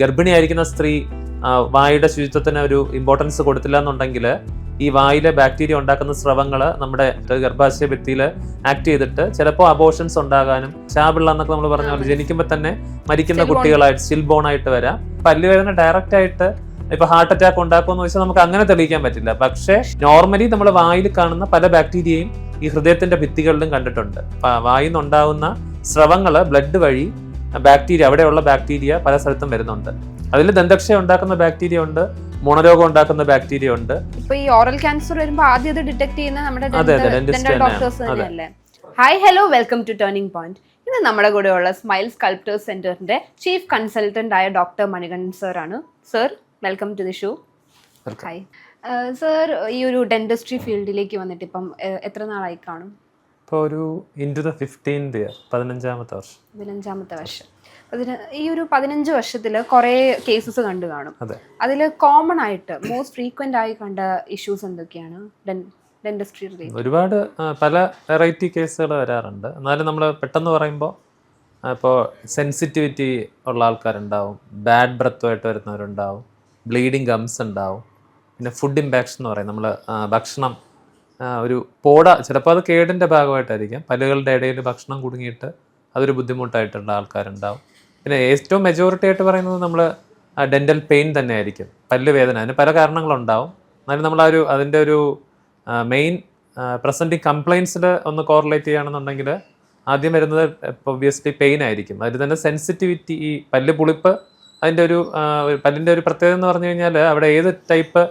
ഗർഭിണിയായിരിക്കുന്ന സ്ത്രീ വായുടെ ശുചിത്വത്തിന് ഒരു ഇമ്പോർട്ടൻസ് കൊടുത്തില്ല എന്നുണ്ടെങ്കിൽ ഈ വായിലെ ബാക്ടീരിയ ഉണ്ടാക്കുന്ന സ്രവങ്ങൾ നമ്മുടെ ഗർഭാശയ ഭിത്തിയിൽ ആക്ട് ചെയ്തിട്ട് ചിലപ്പോൾ അബോർഷൻസ് ഉണ്ടാകാനും ഷാബിള്ള എന്നൊക്കെ നമ്മൾ പറഞ്ഞ പോലെ ജനിക്കുമ്പോൾ തന്നെ മരിക്കുന്ന കുട്ടികളായിട്ട് സ്റ്റിൽ ബോൺ ആയിട്ട് വരാം. പല്ലുവേദന ഡയറക്റ്റ് ആയിട്ട് ഇപ്പൊ ഹാർട്ട് അറ്റാക്ക് ഉണ്ടാക്കുമെന്ന് വെച്ചാൽ നമുക്ക് അങ്ങനെ തെളിയിക്കാൻ പറ്റില്ല. പക്ഷേ നോർമലി നമ്മൾ വായിൽ കാണുന്ന പല ബാക്ടീരിയയും ഈ ഹൃദയത്തിന്റെ ഭിത്തികളിലും കണ്ടിട്ടുണ്ട്. വായിൽ നിന്നുണ്ടാകുന്ന സ്രവങ്ങള് ബ്ലഡ് വഴി ബാക്ടീരിയ, അവിടെയുള്ള ബാക്ടീരിയ പല സ്ഥലത്തും വരുന്നുണ്ട്. അതിൽ ദന്തക്ഷയം ഉണ്ടാക്കുന്ന ബാക്ടീരിയ ഉണ്ട്, മോണരോഗം ഉണ്ടാക്കുന്ന ബാക്ടീരിയ ഉണ്ട്. ഇപ്പൊ ഈ ഓറൽ ക്യാൻസർ വരുമ്പോൾ ആദ്യം അത് ഡിറ്റക്ട് ചെയ്യുന്ന നമ്മുടെ ഡെന്റൽ ഡോക്ടേഴ്സ് തന്നെയല്ലേ. Hi hello, welcome to turning point. ഇന്ന് നമ്മുടെ കൂടെയുള്ള സ്മൈൽ സ്കൾപ്റ്റേഴ്സ് സെന്ററിന്റെ ചീഫ് കൺസൾട്ടന്റ് ആയ ഡോക്ടർ മണികണ്ഠൻ സർ ആണ്. Sir, welcome to the show. Hi sir, ഈ ഒരു ഡെന്റിസ്ട്രി ഫീൽഡിലേക്ക് വന്നിട്ട് ഇപ്പം എത്ര നാളായി കാണും? ഇപ്പോൾ ഒരു ഇൻറ്റു ദ 15th year, 15ാമത്തെ വർഷം. ഈ ഒരു 15 വർഷത്തിൽ കുറേ കേസസ് കണ്ടു കാണും. അതിൽ കോമൺ ആയിട്ട് മോസ്റ്റ് ഫ്രീക്വന്റ് ആയി കണ്ട ഇഷ്യൂസ് എന്തൊക്കെയാണ് ഡെന്റിസ്ട്രി റിലേറ്റഡ്? ഒരുപാട് പല വെറൈറ്റി കേസുകൾ വരാറുണ്ട്. എന്നാലും നമ്മൾ പെട്ടെന്ന് പറയുമ്പോൾ ഇപ്പോൾ സെൻസിറ്റിവിറ്റി ഉള്ള ആൾക്കാരുണ്ടാവും, ബാഡ് ബ്രത്തുമായിട്ട് വരുന്നവരുണ്ടാവും, ബ്ലീഡിങ് ഗംസ് ഉണ്ടാവും, പിന്നെ ഫുഡ് ഇമ്പാക്ഷൻ എന്ന് പറയും. നമ്മൾ ഭക്ഷണം ഒരു ചിലപ്പോൾ അത് കേടിൻ്റെ ഭാഗമായിട്ടായിരിക്കും, പല്ലുകളുടെ ഇടയിൽ ഭക്ഷണം കുടുങ്ങിയിട്ട് അതൊരു ബുദ്ധിമുട്ടായിട്ടുള്ള ആൾക്കാരുണ്ടാവും. പിന്നെ ഏറ്റവും മെജോറിറ്റി ആയിട്ട് പറയുന്നത് നമ്മൾ ഡെൻ്റൽ പെയിൻ തന്നെ ആയിരിക്കും, പല്ല് വേദന. അതിന് പല കാരണങ്ങളുണ്ടാവും. എന്നാലും നമ്മൾ അതിൻ്റെ ഒരു മെയിൻ പ്രസൻറ്റിങ് കംപ്ലയിൻസിൽ ഒന്ന് കോറിലേറ്റ് ചെയ്യുകയാണെന്നുണ്ടെങ്കിൽ ആദ്യം വരുന്നത് ഒബ്വിയസ്ലി പെയിൻ ആയിരിക്കും. അതിൽ തന്നെ സെൻസിറ്റിവിറ്റി, ഈ പല്ല് പുളിപ്പ്, അതിൻ്റെ ഒരു പല്ലിൻ്റെ ഒരു പ്രത്യേകത എന്ന് പറഞ്ഞു കഴിഞ്ഞാൽ അവിടെ ഏത് ടൈപ്പ്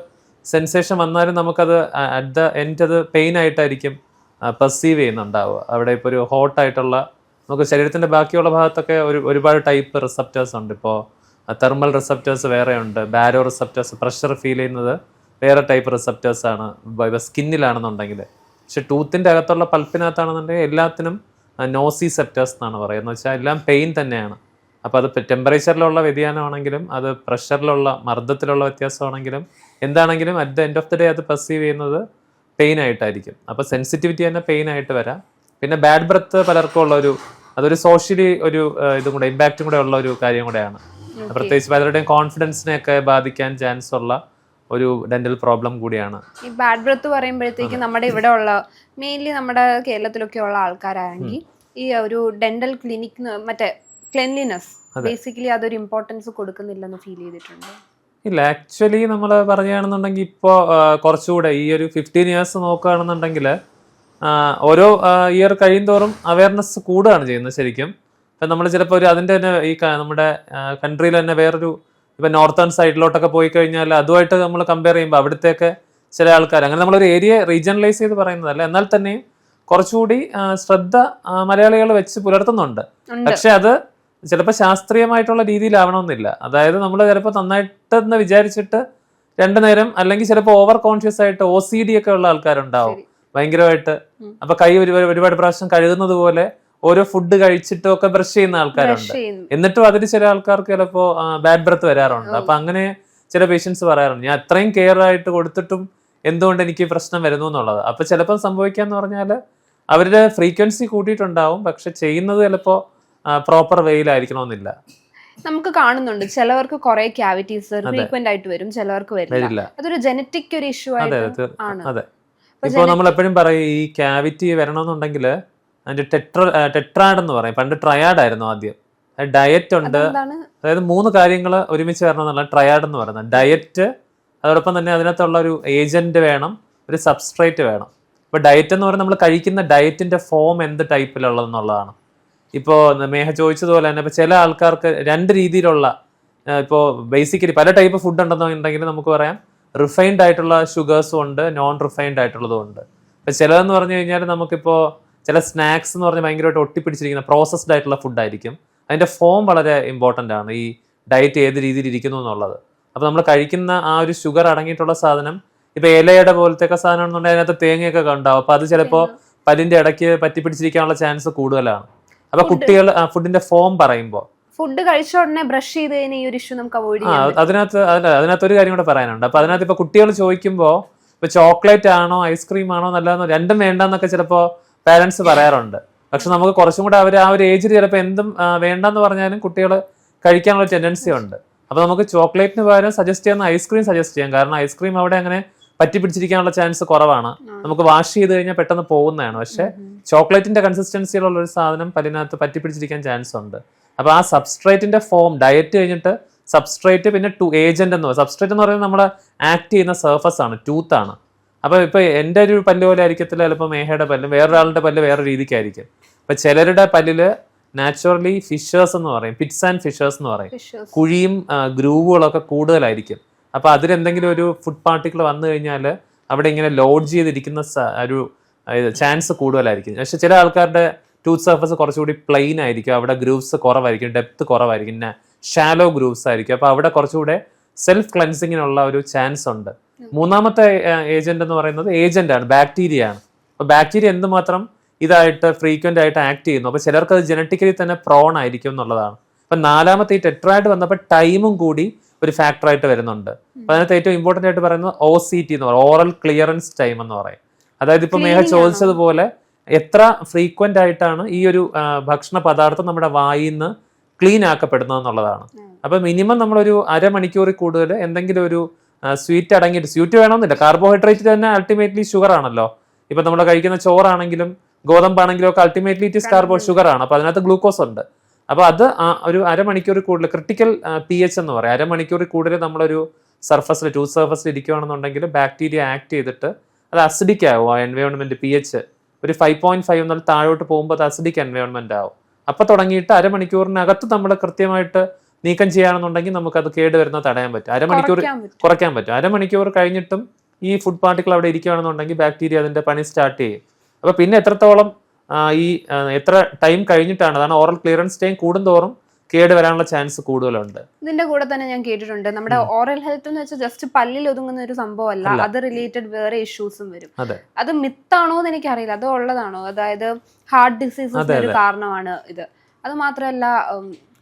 സെൻസേഷൻ വന്നാലും നമുക്കത് അറ്റ് ദ എൻഡ് അത് പെയിൻ ആയിട്ടായിരിക്കും പെർസീവ് ചെയ്യുന്നുണ്ടാവുക. അവിടെ ഇപ്പോൾ ഒരു ഹോട്ടായിട്ടുള്ള, നമുക്ക് ശരീരത്തിൻ്റെ ബാക്കിയുള്ള ഭാഗത്തൊക്കെ ഒരുപാട് ടൈപ്പ് റിസപ്റ്റേഴ്സ് ഉണ്ട്. ഇപ്പോൾ തെർമൽ റിസപ്റ്റേഴ്സ് വേറെ ഉണ്ട്, ബാരോ റിസപ്റ്റേഴ്സ്, പ്രഷർ ഫീൽ ചെയ്യുന്നത് വേറെ ടൈപ്പ് റിസപ്റ്റേഴ്സാണ് സ്കിന്നിലാണെന്നുണ്ടെങ്കിൽ. പക്ഷെ ടൂത്തിൻ്റെ അകത്തുള്ള പൾപ്പിനകത്താണെന്നുണ്ടെങ്കിൽ എല്ലാത്തിനും നോസിസെപ്റ്റേഴ്സ് എന്നാണ് പറയുന്നത്. എന്ന് വെച്ചാൽ എല്ലാം പെയിൻ തന്നെയാണ്. അപ്പോൾ അത് ടെമ്പറേച്ചറിലുള്ള വ്യതിയാനമാണെങ്കിലും അത് പ്രഷറിലുള്ള മർദ്ദത്തിലുള്ള വ്യത്യാസമാണെങ്കിലും എന്താണെങ്കിലും at the end of the day അത് പെർസീവ് ചെയ്യുന്നത് പെയിൻ ആയിട്ടായിരിക്കും. അപ്പോൾ സെൻസിറ്റിവിറ്റി തന്നെ പെയിൻ ആയിട്ട് വരാം. പിന്നെ ബാഡ് ബ്രത്ത് പലർക്കും ഉള്ള അതൊരു സോഷ്യലി ഒരു ഇതും കൂടെ ഇമ്പാക്റ്റും കൂടെ ഉള്ള ഒരു കാര്യം കൂടെയാണ്. പ്രത്യേകിച്ച് പലരുടെയും കോൺഫിഡൻസിനെയൊക്കെ ബാധിക്കാൻ ചാൻസ് ഉള്ള ഒരു ഡെന്റൽ പ്രോബ്ലം കൂടിയാണ്. ഈ ബാഡ് ബ്രത്ത് പറയുമ്പോഴത്തേക്ക് നമ്മുടെ ഇവിടെ ഉള്ള മെയിൻലി നമ്മുടെ കേരളത്തിലൊക്കെ ഉള്ള ആൾക്കാരാണെങ്കിൽ ഈ ഒരു ഡെന്റൽ ക്ലിനിക് മറ്റേ ക്ലെൻലിനെസ് ബേസിക്കലി അതൊരു ഇമ്പോർട്ടൻസ് കൊടുക്കുന്നില്ലെന്ന് ഫീൽ ചെയ്തിട്ടുണ്ട്. ഇല്ല, ആക്ച്വലി നമ്മൾ പറയുകയാണെന്നുണ്ടെങ്കിൽ ഇപ്പോൾ കുറച്ചുകൂടെ ഈ ഒരു 15 years നോക്കുകയാണെന്നുണ്ടെങ്കിൽ ഓരോ ഇയർ കഴിയുന്തോറും അവയർനെസ് കൂടുകയാണ് ചെയ്യുന്നത് ശരിക്കും. ഇപ്പം നമ്മൾ ചിലപ്പോൾ അതിൻ്റെ തന്നെ ഈ നമ്മുടെ കൺട്രിയിൽ തന്നെ വേറൊരു ഇപ്പം നോർത്തേൺ സൈഡിലോട്ടൊക്കെ പോയി കഴിഞ്ഞാൽ അതുമായിട്ട് നമ്മൾ കമ്പയർ ചെയ്യുമ്പോൾ അവിടുത്തെയൊക്കെ ചില ആൾക്കാർ, അങ്ങനെ നമ്മളൊരു ഏരിയ റീജിയണലൈസ് ചെയ്ത് പറയുന്നതല്ല, എന്നാൽ തന്നെയും കുറച്ചുകൂടി ശ്രദ്ധ മലയാളികൾ വെച്ച് പുലർത്തുന്നുണ്ട്. പക്ഷെ അത് ചിലപ്പോൾ ശാസ്ത്രീയമായിട്ടുള്ള രീതിയിലാവണമെന്നില്ല. അതായത് നമ്മൾ ചിലപ്പോൾ നന്നായിട്ടെന്ന് വിചാരിച്ചിട്ട് 2 നേരം, അല്ലെങ്കിൽ ചിലപ്പോൾ ഓവർ കോൺഷ്യസ് ആയിട്ട് OCD ഒക്കെ ഉള്ള ആൾക്കാരുണ്ടാവും ഭയങ്കരമായിട്ട്. അപ്പൊ കൈ ഒരുപാട് പ്രാവശ്യം കഴുകുന്നത് പോലെ ഓരോ ഫുഡ് കഴിച്ചിട്ടും ഒക്കെ ബ്രഷ് ചെയ്യുന്ന ആൾക്കാരുണ്ട്. എന്നിട്ടും അതിൽ ചില ആൾക്കാർക്ക് ചിലപ്പോൾ ബാഡ് ബ്രത്ത് വരാറുണ്ട്. അപ്പൊ അങ്ങനെ ചില പേഷ്യൻസ് പറയാറുണ്ട്, ഞാൻ അത്രയും കെയർ ആയിട്ട് കൊടുത്തിട്ടും എന്തുകൊണ്ട് എനിക്ക് പ്രശ്നം വരുന്നു എന്നുള്ളത്. അപ്പൊ ചിലപ്പോൾ സംഭവിക്കാന്ന് പറഞ്ഞാൽ അവരുടെ ഫ്രീക്വൻസി കൂട്ടിയിട്ടുണ്ടാവും, പക്ഷെ ചെയ്യുന്നത് ചിലപ്പോൾ പ്രോപ്പർ വേയിലായിരിക്കണമെന്നില്ല. നമുക്ക് കാണുന്നുണ്ട് ചിലവർക്ക് കുറെ ക്യാവിറ്റീസ് ഫ്രീക്വന്റ് ആയിട്ട് വരും, ചിലവർക്ക് വരില്ല. അതൊരു ജനറ്റിക് ഒരു ഇഷ്യൂ ആണ്. അതെ, ഇപ്പോൾ നമ്മൾ എപ്പോഴും പറയും ഈ ക്യാവിറ്റി വരണമെന്നുണ്ടെങ്കിൽ അതിന്റെ ടെട്രാഡ് എന്ന് പറയും. പണ്ട് ട്രയാഡ് ആയിരുന്നു ആദ്യം. ഡയറ്റ് ഉണ്ട്, അതായത് 3 കാര്യങ്ങൾ ഒരുമിച്ച് വരണമെന്നുള്ള ട്രയാഡ് എന്ന് പറയുന്നത്. ഡയറ്റ്, അതോടൊപ്പം തന്നെ അതിനകത്തുള്ള ഒരു ഏജന്റ് വേണം, ഒരു സബ്സ്ട്രേറ്റ് വേണം. ഇപ്പൊ ഡയറ്റ് എന്ന് പറയുന്നത് നമ്മൾ കഴിക്കുന്ന ഡയറ്റിന്റെ ഫോം എന്ത് ടൈപ്പിലുള്ളതെന്നുള്ളതാണ്. ഇപ്പോൾ മേഘ ചോദിച്ചതുപോലെ തന്നെ ഇപ്പോൾ ചില ആൾക്കാർക്ക് 2 രീതിയിലുള്ള, ഇപ്പോൾ ബേസിക്കലി പല ടൈപ്പ് ഫുഡ് ഉണ്ടെന്നുണ്ടെങ്കിൽ നമുക്ക് പറയാം റിഫൈൻഡ് ആയിട്ടുള്ള ഷുഗേഴ്സും ഉണ്ട്, നോൺ റിഫൈൻഡ് ആയിട്ടുള്ളതും ഉണ്ട്. ഇപ്പം ചിലതെന്ന് പറഞ്ഞു കഴിഞ്ഞാൽ നമുക്കിപ്പോൾ ചില സ്നാക്സ് എന്ന് പറഞ്ഞാൽ ഭയങ്കരമായിട്ട് ഒട്ടിപ്പിടിച്ചിരിക്കുന്ന പ്രോസസ്ഡ് ആയിട്ടുള്ള ഫുഡായിരിക്കും. അതിൻ്റെ ഫോം വളരെ ഇമ്പോർട്ടൻ്റ് ആണ്, ഈ ഡയറ്റ് ഏത് രീതിയിൽ ഇരിക്കുന്നു എന്നുള്ളത്. അപ്പോൾ നമ്മൾ കഴിക്കുന്ന ആ ഒരു ഷുഗർ അടങ്ങിയിട്ടുള്ള സാധനം, ഇപ്പോൾ ഇലയുടെ പോലത്തെയൊക്കെ സാധനം എന്നുണ്ടെങ്കിൽ അതിനകത്ത് തേങ്ങയൊക്കെ ഉണ്ടാവും. അപ്പോൾ അത് ചിലപ്പോൾ പല്ലിൻ്റെ ഇടയ്ക്ക് പറ്റിപ്പിടിച്ചിരിക്കാനുള്ള ചാൻസ് കൂടുതലാണ്. അപ്പൊ കുട്ടികൾ ഫുഡിന്റെ ഫോം പറയുമ്പോൾ ഫുഡ് കഴിച്ച ഉടനെ ബ്രഷ് ചെയ്ത് കഴിഞ്ഞാൽ ഈ ഒരു ഇഷ്യൂ നമുക്ക് അവോയ്ഡ് ചെയ്യാം. അതിനകത്ത് ഒരു കാര്യം കൂടെ പറയാനുണ്ട്. അപ്പൊ അതിനകത്ത് ഇപ്പൊ കുട്ടികൾ ചോദിക്കുമ്പോൾ ഇപ്പൊ ചോക്ലേറ്റ് ആണോ ഐസ്ക്രീം ആണോ നല്ലതെന്നോ, രണ്ടും വേണ്ടെന്നൊക്കെ ചിലപ്പോൾ പാരന്റ്സ് പറയാറുണ്ട്. പക്ഷെ നമുക്ക് കുറച്ചും കൂടെ അവർ ആ ഒരു ഏജിൽ ചിലപ്പോൾ എന്തും വേണ്ടെന്ന് പറഞ്ഞാലും കുട്ടികൾ കഴിക്കാനുള്ള ടെൻഡൻസി ഉണ്ട്. അപ്പോൾ നമുക്ക് ചോക്ലേറ്റിന് പകരം സജസ്റ്റ് ചെയ്യുന്ന ഐസ്ക്രീം സജസ്റ്റ് ചെയ്യാം. കാരണം ഐസ്ക്രീം അവിടെ അങ്ങനെ പറ്റി പിടിച്ചിരിക്കാനുള്ള ചാൻസ് കുറവാണ്. നമുക്ക് വാഷ് ചെയ്ത് കഴിഞ്ഞാൽ പെട്ടെന്ന് പോകുന്നതാണ്. പക്ഷെ ചോക്ലേറ്റിന്റെ കൺസിസ്റ്റൻസിയിലുള്ള ഒരു സാധനം പല്ലിനകത്ത് പറ്റി പിടിച്ചിരിക്കാൻ ചാൻസ് ഉണ്ട്. അപ്പോൾ ആ സബ്സ്ട്രേറ്റിന്റെ ഫോം ഡയറ്റ് കഴിഞ്ഞിട്ട് സബ്സ്ട്രേറ്റ് പിന്നെ ഏജന്റ് എന്ന് പറയും. സബ്സ്ട്രേറ്റ് എന്ന് പറയുന്നത് നമ്മൾ ആക്ട് ചെയ്യുന്ന സർഫസ് ആണ്, ടൂത്ത് ആണ്. അപ്പോൾ ഇപ്പൊ എൻ്റെ ഒരു പല്ല് പോലെ ആയിരിക്കത്തില്ല ചിലപ്പോൾ മേഹയുടെ പല്ല്, വേറൊരാളുടെ പല്ല് വേറെ രീതിക്കായിരിക്കും. ഇപ്പൊ ചിലരുടെ പല്ലില് നാച്ചുറലി ഫിഷേഴ്സ് എന്ന് പറയും, പിറ്റ്സ് ആൻഡ് ഫിഷേഴ്സ് എന്ന് പറയും. കുഴിയും ഗ്രൂവുകളൊക്കെ കൂടുതലായിരിക്കും. അപ്പൊ അതിലെന്തെങ്കിലും ഒരു ഫുഡ് പാർട്ടിക്കിൾ വന്നു കഴിഞ്ഞാൽ അവിടെ ഇങ്ങനെ ലോഡ് ചെയ്തിരിക്കുന്ന ഒരു ചാൻസ് കൂടുതലായിരിക്കും. പക്ഷെ ചില ആൾക്കാരുടെ ടൂത്ത് സർഫസ് കുറച്ചുകൂടി പ്ലെയിൻ ആയിരിക്കും, അവിടെ ഗ്രൂവ്സ് കുറവായിരിക്കും, ഡെപ്ത് കുറവായിരിക്കും, പിന്നെ ഷാലോ ഗ്രൂവ്സ് ആയിരിക്കും. അപ്പൊ അവിടെ കുറച്ചുകൂടെ സെൽഫ് ക്ലെൻസിങ്ങിനുള്ള ഒരു ചാൻസ് ഉണ്ട്. മൂന്നാമത്തെ ഏജന്റ് എന്ന് പറയുന്നത് ഏജന്റ് ആണ്, ബാക്ടീരിയ ആണ്. അപ്പൊ ബാക്ടീരിയ എന്തുമാത്രം ഇതായിട്ട് ഫ്രീക്വന്റ് ആയിട്ട് ആക്ട് ചെയ്യുന്നു. അപ്പൊ ചിലർക്ക് അത് ജനറ്റിക്കലി തന്നെ പ്രോൺ ആയിരിക്കും എന്നുള്ളതാണ്. അപ്പൊ നാലാമത്തെ ഈ ടെട്രായ്ഡ് വന്നപ്പോൾ ടൈമും കൂടി ഒരു ഫാക്ടറായിട്ട് വരുന്നുണ്ട്. അപ്പൊ അതിനകത്ത് ഏറ്റവും ഇമ്പോർട്ടന്റ് ആയിട്ട് പറയുന്നത് OCT എന്ന് പറയും, ഓറൽ ക്ലിയറൻസ് ടൈം എന്ന് പറയും. അതായത് ഇപ്പൊ മേഘ ചോദിച്ചതുപോലെ എത്ര ഫ്രീക്വന്റ് ആയിട്ടാണ് ഈ ഒരു ഭക്ഷണ പദാർത്ഥം നമ്മുടെ വായിൽ നിന്ന് ക്ലീൻ ആക്കപ്പെടുന്നത് എന്നുള്ളതാണ്. അപ്പൊ മിനിമം നമ്മളൊരു അരമണിക്കൂറിൽ കൂടുതൽ എന്തെങ്കിലും ഒരു സ്വീറ്റ് അടങ്ങിയിട്ട്, സ്വീറ്റ് വേണമെന്നില്ല, കാർബോഹൈഡ്രേറ്റ് തന്നെ അൾട്ടിമേറ്റ്ലി ഷുഗർ ആണല്ലോ. ഇപ്പൊ നമ്മൾ കഴിക്കുന്ന ചോറാണെങ്കിലും ഗോതമ്പാണെങ്കിലും ഒക്കെ അൾട്ടിമേറ്റ്ലി ഇറ്റ് ഈസ് ഷുഗർ ആണ്. അപ്പൊ അതിനകത്ത് ഗ്ലൂക്കോസ് ഉണ്ട്. അപ്പൊ അത് ഒരു അരമണിക്കൂറിൽ കൂടുതൽ ക്രിട്ടിക്കൽ pH എന്ന് പറയും, അരമണിക്കൂറിൽ കൂടുതൽ നമ്മളൊരു സർഫസിൽ ടൂത്ത് സർഫസിൽ ഇരിക്കുകയാണെന്നുണ്ടെങ്കിൽ ബാക്ടീരിയ ആക്ട് ചെയ്തിട്ട് അത് അസിഡിക് ആവും. ആ എൻവയോൺമെന്റ് pH ഒരു 5.5 എന്നാൽ താഴോട്ട് പോകുമ്പോൾ അത് അസിഡിക് എൻവയോൺമെന്റ് ആവും. അപ്പൊ തുടങ്ങിയിട്ട് അരമണിക്കൂറിനകത്ത് നമ്മൾ കൃത്യമായിട്ട് നീക്കം ചെയ്യുകയാണെന്നുണ്ടെങ്കിൽ നമുക്ക് അത് കേടുവരുന്നത് തടയാൻ പറ്റും. അരമണിക്കൂർ കുറയ്ക്കാൻ പറ്റും. അരമണിക്കൂർ കഴിഞ്ഞിട്ടും ഈ ഫുഡ് പാർട്ടിക്കിൾ അവിടെ ഇരിക്കുകയാണെന്നുണ്ടെങ്കിൽ ബാക്ടീരിയ അതിന്റെ പണി സ്റ്റാർട്ട് ചെയ്യും. അപ്പൊ പിന്നെ എത്രത്തോളം എത്ര ടൈം കഴിഞ്ഞിട്ടാണ്, അതാണ് ഓറൽ ക്ലിയറൻസ് ടൈം കൂടുന്തോറും കേട് വരാനുള്ള ചാൻസ് കൂടുതലുണ്ട്. ഇതിന്റെ കൂടെ തന്നെ ഞാൻ കേട്ടിട്ടുണ്ട് നമ്മുടെ ഓറൽ ഹെൽത്ത് എന്ന് വെച്ചാൽ ജസ്റ്റ് പല്ലിൽ ഒതുങ്ങുന്ന ഒരു സംഭവമല്ല, അത് റിലേറ്റഡ് വേറെ ഇഷ്യൂസും വരും. അത് മിത്താണോ എന്ന് എനിക്കറിയില്ല, അത് ഉള്ളതാണോ? അതായത് ഹാർട്ട് ഡിസീസസ് ഒരു കാരണമാണ് ഇത്. അത് മാത്രമല്ല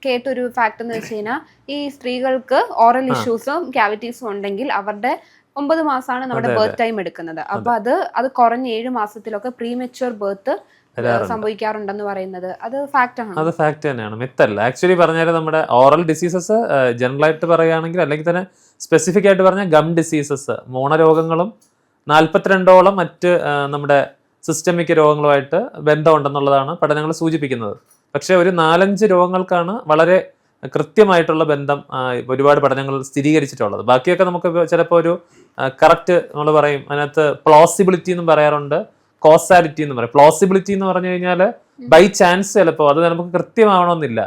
കേട്ടൊരു ഫാക്ട് എന്ന് വെച്ച് കഴിഞ്ഞാൽ ഈ സ്ത്രീകൾക്ക് ഓറൽ ഇഷ്യൂസും ക്യാവിറ്റീസും ഉണ്ടെങ്കിൽ അവരുടെ 9 മാസമാണ് നമ്മുടെ ബർത്ത് ടൈം എടുക്കുന്നത്. അപ്പൊ അത് കുറഞ്ഞ 7 മാസത്തിലൊക്കെ പ്രീമെച്യൂർ ബർത്ത് സംഭവിക്കാറുണ്ടെന്ന് പറയുന്നത് അത് ഫാക്ട് ആണ്. അത് ഫാക്ട് തന്നെയാണ്, മിത്തല്ല. ആക്ച്വലി പറഞ്ഞാൽ നമ്മുടെ ഓറൽ ഡിസീസസ് ജനറൽ ആയിട്ട് പറയുകയാണെങ്കിൽ, അല്ലെങ്കിൽ തന്നെ സ്പെസിഫിക് ആയിട്ട് പറഞ്ഞാൽ ഗം ഡിസീസസ്, മോണരോഗങ്ങളും 42ഓളം മറ്റ് നമ്മുടെ സിസ്റ്റമിക് രോഗങ്ങളുമായിട്ട് ബന്ധമുണ്ടെന്നുള്ളതാണ് പഠനങ്ങൾ സൂചിപ്പിക്കുന്നത്. പക്ഷെ ഒരു 4-5 രോഗങ്ങൾക്കാണ് വളരെ കൃത്യമായിട്ടുള്ള ബന്ധം ഒരുപാട് പഠനങ്ങൾ സ്ഥിരീകരിച്ചിട്ടുള്ളത്. ബാക്കിയൊക്കെ നമുക്ക് ചിലപ്പോൾ ഒരു കറക്റ്റ് നമ്മൾ പറയും, അതിനകത്ത് പ്ലോസിബിലിറ്റി എന്നും പറയാറുണ്ട്, കോസാലിറ്റി എന്ന് പറയും. പ്ലോസിബിലിറ്റി എന്ന് പറഞ്ഞു കഴിഞ്ഞാൽ ബൈ ചാൻസ് ചിലപ്പോൾ അത് നമുക്ക് കൃത്യമാവണമെന്നില്ല.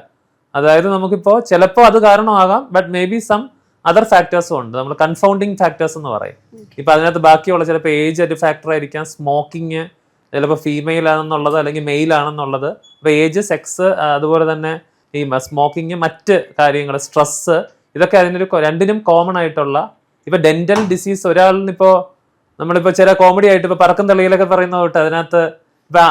അതായത് നമുക്കിപ്പോൾ ചിലപ്പോൾ അത് കാരണമാകാം, but may be some other ഫാക്ടേഴ്സും ഉണ്ട്, നമ്മൾ കൺഫൗണ്ടിങ് ഫാക്ടേഴ്സ് എന്ന് പറയും. ഇപ്പൊ അതിനകത്ത് ബാക്കിയുള്ള ചിലപ്പോൾ ഏജ് ഒരു ഫാക്ടർ ആയിരിക്കാം, സ്മോക്കിങ് ചിലപ്പോൾ ഫീമെയിൽ ആണെന്നുള്ളത് അല്ലെങ്കിൽ മെയിൽ ആണെന്നുള്ളത്. അപ്പൊ ഏജ്, സെക്സ്, അതുപോലെ തന്നെ ഈ സ്മോക്കിങ്, മറ്റ് കാര്യങ്ങൾ, സ്ട്രെസ്, ഇതൊക്കെ അതിനൊരു രണ്ടിനും കോമൺ ആയിട്ടുള്ള. ഇപ്പൊ ഡെന്റൽ ഡിസീസ് ഒരാളിനിപ്പോ നമ്മളിപ്പോ ചില കോമഡി ആയിട്ട് ഇപ്പൊ പറക്കും തെളിയിലൊക്കെ പറയുന്ന തൊട്ട് അതിനകത്ത് ഇപ്പൊ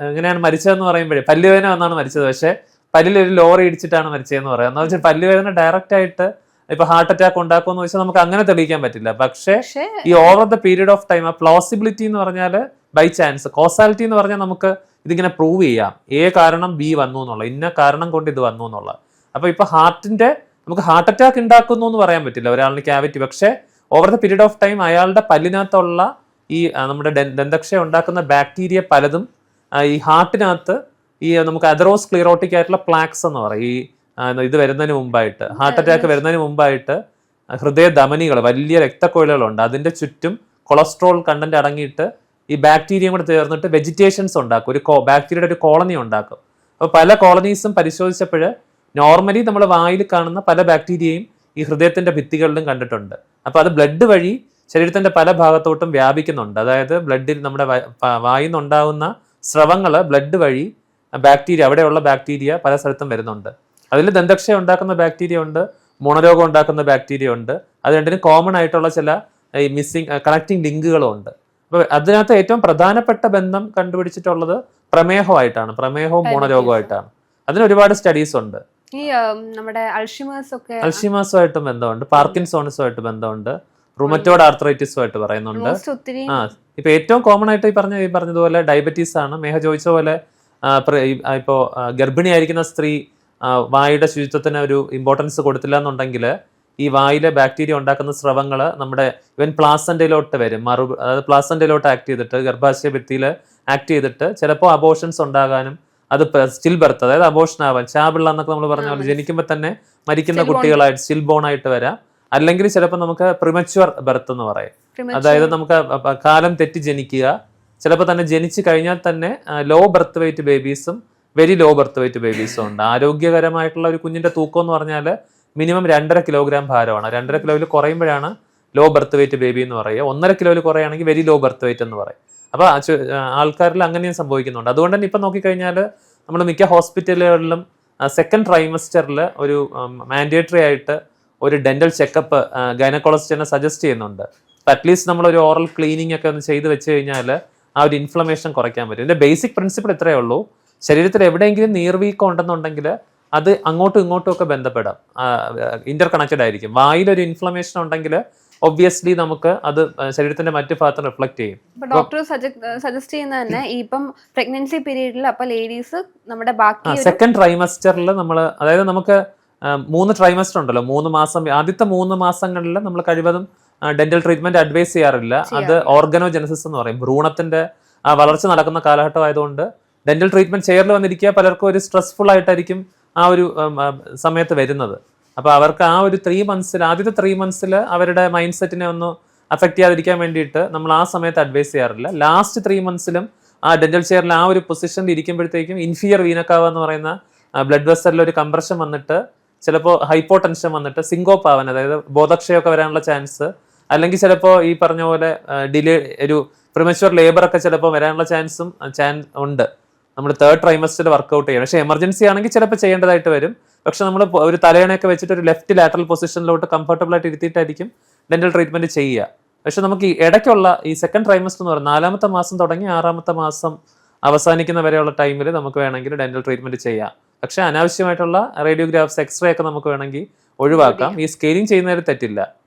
എങ്ങനെയാണ് മരിച്ചതെന്ന് പറയുമ്പോഴേ പല്ലുവേദന വന്നാണ് മരിച്ചത്, പക്ഷെ പല്ലിൽ ഒരു ലോറി ഇടിച്ചിട്ടാണ് മരിച്ചതെന്ന് പറയാം. എന്ന് വെച്ചാൽ പല്ലുവേദന ഡയറക്റ്റ് ആയിട്ട് ഇപ്പൊ ഹാർട്ട് അറ്റാക്ക് ഉണ്ടാക്കുമെന്ന് വെച്ചാൽ നമുക്ക് അങ്ങനെ തെളിയിക്കാൻ പറ്റില്ല. പക്ഷേ ഈ over the period of time ആ പ്ലോസിബിലിറ്റി എന്ന് പറഞ്ഞാൽ ബൈ ചാൻസ്, കോസാലിറ്റി എന്ന് പറഞ്ഞാൽ നമുക്ക് ഇതിങ്ങനെ പ്രൂവ് ചെയ്യാം, A കാരണം B വന്നു എന്നുള്ള, ഇന്ന കാരണം കൊണ്ട് ഇത് വന്നു എന്നുള്ള. അപ്പൊ ഇപ്പൊ നമുക്ക് ഹാർട്ട് അറ്റാക്ക് ഉണ്ടാക്കുന്നു എന്ന് പറയാൻ പറ്റില്ല ഒരാളിന് ക്യാവിറ്റി. പക്ഷെ over the period of time അയാളുടെ പല്ലിനകത്തുള്ള ഈ നമ്മുടെ ദന്തക്ഷയ ഉണ്ടാക്കുന്ന ബാക്ടീരിയ പലതും ഈ ഹാർട്ടിനകത്ത് ഈ നമുക്ക് അതറോസ്ക്ലിറോട്ടിക് ആയിട്ടുള്ള പ്ലാക്സ് എന്ന് പറയും, ഈ ഇത് വരുന്നതിന് മുമ്പായിട്ട്, ഹാർട്ട് അറ്റാക്ക് വരുന്നതിന് മുമ്പായിട്ട് ഹൃദയ ധമനികൾ, വലിയ രക്തക്കൊഴലുകളുണ്ട്, അതിന്റെ ചുറ്റും കൊളസ്ട്രോൾ കണ്ടന്റ് അടങ്ങിയിട്ട് ഈ ബാക്ടീരിയയും കൂടെ ചേർന്നിട്ട് വെജിറ്റേഷൻസ് ഉണ്ടാക്കും, ഒരു ബാക്ടീരിയയുടെ ഒരു കോളനി ഉണ്ടാക്കും. അപ്പോൾ പല കോളനീസും പരിശോധിച്ചപ്പോൾ നോർമലി നമ്മൾ വായിൽ കാണുന്ന പല ബാക്ടീരിയയും ഈ ഹൃദയത്തിന്റെ ഭിത്തികളിലും കണ്ടിട്ടുണ്ട്. അപ്പോൾ അത് ബ്ലഡ് വഴി ശരീരത്തിന്റെ പല ഭാഗത്തോട്ടും വ്യാപിക്കുന്നുണ്ട്. അതായത് ബ്ലഡിൽ നമ്മുടെ വായിൽ നിന്നുണ്ടാകുന്ന സ്രവങ്ങൾ ബ്ലഡ് വഴി ബാക്ടീരിയ, അവിടെയുള്ള ബാക്ടീരിയ പല സ്ഥലത്തും വരുന്നുണ്ട്. അതിൽ ദന്തക്ഷയം ഉണ്ടാക്കുന്ന ബാക്ടീരിയ ഉണ്ട്, മോണരോഗം ഉണ്ടാക്കുന്ന ബാക്ടീരിയ ഉണ്ട്. അത് രണ്ടിനും കോമൺ ആയിട്ടുള്ള ചില ഈ കണക്റ്റിംഗ് ലിങ്കുകളും ഉണ്ട്. അപ്പൊ അതിനകത്ത് ഏറ്റവും പ്രധാനപ്പെട്ട ബന്ധം കണ്ടുപിടിച്ചിട്ടുള്ളത് പ്രമേഹമായിട്ടാണ്, പ്രമേഹവും മോണരോഗമായിട്ടാണ്. അതിന് ഒരുപാട് സ്റ്റഡീസ് ഉണ്ട്. ഈ നമ്മുടെ അൾഷിമേഴ്സുമായിട്ടും ബന്ധമുണ്ട്, പാർക്കിൻസോൺസുമായിട്ട് ബന്ധമുണ്ട്, റുമറ്റോയ്ഡ് ആർത്രൈറ്റിസുമായിട്ട് പറയുന്നുണ്ട്. ഇപ്പൊ ഏറ്റവും കോമൺ ആയിട്ട് ഈ പറഞ്ഞതുപോലെ ഡയബറ്റീസ് ആണ്. മേഘ ചോദിച്ച പോലെ ഇപ്പോ ഗർഭിണിയായിരിക്കുന്ന സ്ത്രീ വായുടെ ശുചിത്വത്തിന് ഒരു ഇമ്പോർട്ടൻസ് കൊടുത്തില്ല എന്നുണ്ടെങ്കിൽ ഈ വായിലെ ബാക്ടീരിയ ഉണ്ടാക്കുന്ന സ്രവങ്ങൾ നമ്മുടെ ഇവൻ പ്ലാസന്റയിലോട്ട് വരും, അതായത് പ്ലാസന്റയിലോട്ട് ആക്ട് ചെയ്തിട്ട് ഗർഭാശയ ഭിത്തിയിൽ ആക്ട് ചെയ്തിട്ട് ചിലപ്പോൾ അബോഷൻസ് ഉണ്ടാകാനും അത് സ്റ്റിൽ ബർത്ത്, അതായത് അബോഷൻ ആവാൻ, ചാപിള്ള എന്നൊക്കെ നമ്മൾ പറഞ്ഞ പോലെ ജനിക്കുമ്പോൾ തന്നെ മരിക്കുന്ന കുട്ടികളായിട്ട് സ്റ്റിൽ ബോൺ ആയിട്ട് വരാം. അല്ലെങ്കിൽ ചിലപ്പോൾ നമുക്ക് പ്രിമച്വർ ബർത്ത് എന്ന് പറയും, അതായത് നമുക്ക് കാലം തെറ്റി ജനിക്കുക. ചിലപ്പോൾ തന്നെ ജനിച്ചു കഴിഞ്ഞാൽ തന്നെ ലോ ബർത്ത് വെയിറ്റ് ബേബീസും വെരി ലോ ബർത്ത് വെയിറ്റ് ബേബീസും ഉണ്ട്. ആരോഗ്യകരമായിട്ടുള്ള ഒരു കുഞ്ഞിന്റെ തൂക്കം എന്ന് പറഞ്ഞാൽ മിനിമം 2.5 കിലോഗ്രാം ഭാരമാണ്. 2.5 കിലോയിൽ കുറയുമ്പോഴാണ് ലോ ബർത്ത് വെയിറ്റ് ബേബി എന്ന് പറയുക. 1.5 കിലോയിൽ കുറയുകയാണെങ്കിൽ വെരി ലോ ബർത്ത് വെയിറ്റ് എന്ന് പറയും. അപ്പോൾ ആൾക്കാരിൽ അങ്ങനെയും സംഭവിക്കുന്നുണ്ട്. അതുകൊണ്ട് തന്നെ ഇപ്പം നോക്കിക്കഴിഞ്ഞാൽ നമ്മൾ മിക്ക ഹോസ്പിറ്റലുകളിലും സെക്കൻഡ് ട്രൈമസ്റ്ററിൽ ഒരു മാൻഡേറ്ററി ആയിട്ട് ഒരു ഡെന്റൽ ചെക്കപ്പ് ഗൈനക്കോളജിസ്റ്റ് സജസ്റ്റ് ചെയ്യുന്നുണ്ട്. അപ്പം അറ്റ്ലീസ്റ്റ് നമ്മളൊരു ഓറൽ ക്ലീനിങ് ഒക്കെ ഒന്ന് ചെയ്ത് വെച്ച് കഴിഞ്ഞാൽ ആ ഒരു ഇൻഫ്ലമേഷൻ കുറയ്ക്കാൻ പറ്റും. ഇതിന്റെ ബേസിക് പ്രിൻസിപ്പിൾ ഇത്രയേ ഉള്ളൂ. ശരീരത്തിൽ എവിടെയെങ്കിലും നീർവീക്കം ഉണ്ടെന്നുണ്ടെങ്കിൽ അത് അങ്ങോട്ടും ഇങ്ങോട്ടും ഒക്കെ ബന്ധപ്പെടാം, ഇന്റർ കണക്റ്റഡ് ആയിരിക്കും. വായിലൊരു ഇൻഫ്ലമേഷൻ ഉണ്ടെങ്കിൽ ഒബ്വിയസ്ലി നമുക്ക് അത് ശരീരത്തിന്റെ മറ്റു ഭാഗത്ത് റിഫ്ലക്ട് ചെയ്യും. ഡോക്ടർ സജസ്റ്റ് ചെയ്യുന്ന തന്നെ ഇപ്പം പ്രഗ്നൻസി പീരീഡിൽ അപ്പൊ ലേഡീസ് നമ്മുടെ ബാക്കി സെക്കൻഡ് ട്രൈമസ്റ്ററിൽ നമ്മൾ, അതായത് നമുക്ക് 3 ട്രൈമസ്റ്റർ ഉണ്ടല്ലോ, 3 മാസം, ആദ്യത്തെ 3 മാസങ്ങളിൽ നമ്മൾ കഴിവതും ഡെന്റൽ ട്രീറ്റ്മെന്റ് അഡ്വൈസ് ചെയ്യാറില്ല. അത് ഓർഗനോജെനസിസ് എന്ന് പറയും. ഭ്രൂണത്തിന്റെ ആ വളർച്ച നടക്കുന്ന കാലഘട്ടം ആയതുകൊണ്ട് ഡെന്റൽ ട്രീറ്റ്മെന്റ് ചെയറിൽ വന്നിരിക്കുക പലർക്കും ഒരു സ്ട്രെസ്ഫുൾ ആയിട്ടായിരിക്കും ആ ഒരു സമയത്ത് വരുന്നത്. അപ്പോൾ അവർക്ക് ആ ഒരു 3 മന്ത്സിൽ, ആദ്യത്തെ 3 മന്ത്സിൽ അവരുടെ മൈൻഡ് സെറ്റിനെ ഒന്ന് അഫക്ട് ചെയ്യാതിരിക്കാൻ വേണ്ടിയിട്ട് നമ്മൾ ആ സമയത്ത് അഡ്വൈസ് ചെയ്യാറില്ല. ലാസ്റ്റ് 3 മന്ത്സിലും ആ ഡെന്റൽ ചെയറിൽ ആ ഒരു പൊസിഷനിൽ ഇരിക്കുമ്പോഴത്തേക്കും ഇൻഫീരിയർ വീനക്കാവ എന്ന് പറയുന്ന ബ്ലഡ് വെസലിൽ ഒരു കംപ്രഷൻ വന്നിട്ട് ചിലപ്പോൾ ഹൈപ്പോ ടെൻഷൻ വന്നിട്ട് സിങ്കോപ്പ് ആവാൻ, അതായത് ബോധക്ഷയമൊക്കെ വരാനുള്ള ചാൻസ്, അല്ലെങ്കിൽ ചിലപ്പോൾ ഈ പറഞ്ഞ പോലെ ഡിലേ ഒരു പ്രിമച്വർ ലേബർ ഒക്കെ ചിലപ്പോൾ വരാനുള്ള ചാൻസും ഉണ്ട്. നമ്മൾ 3rd ട്രൈമസ്റ്ററിൽ വർക്ക്ഔട്ട് ചെയ്യണം. പക്ഷേ എമർജൻസി ആണെങ്കിൽ ചിലപ്പോൾ ചെയ്യേണ്ടതായിട്ട് വരും. പക്ഷെ നമ്മൾ ഒരു തലയണയൊക്കെ വെച്ചിട്ട് ഒരു ലെഫ്റ്റ് ലാറ്ററൽ പൊസിഷനിലോട്ട് കംഫർട്ടബിൾ ആയിട്ട് ഇരുത്തിയിട്ടായിരിക്കും ഡെന്റൽ ട്രീറ്റ്മെന്റ് ചെയ്യുക. പക്ഷെ നമുക്ക് ഈ ഇടയ്ക്കുള്ള ഈ സെക്കൻഡ് ട്രൈമസ്റ്റർ എന്ന് പറയുന്നത് 4ാമത്തെ മാസം തുടങ്ങി 6ാമത്തെ മാസം അവസാനിക്കുന്ന വരെയുള്ള ടൈമിൽ നമുക്ക് വേണമെങ്കിൽ ഡെന്റൽ ട്രീറ്റ്മെന്റ് ചെയ്യാം. പക്ഷെ അനാവശ്യമായിട്ടുള്ള റേഡിയോഗ്രാഫ്സ്, എക്സ്റേ ഒക്കെ നമുക്ക് വേണമെങ്കിൽ ഒഴിവാക്കാം. ഈ സ്കെയിലിംഗ് ചെയ്യുന്നതിൽ തെറ്റില്ല.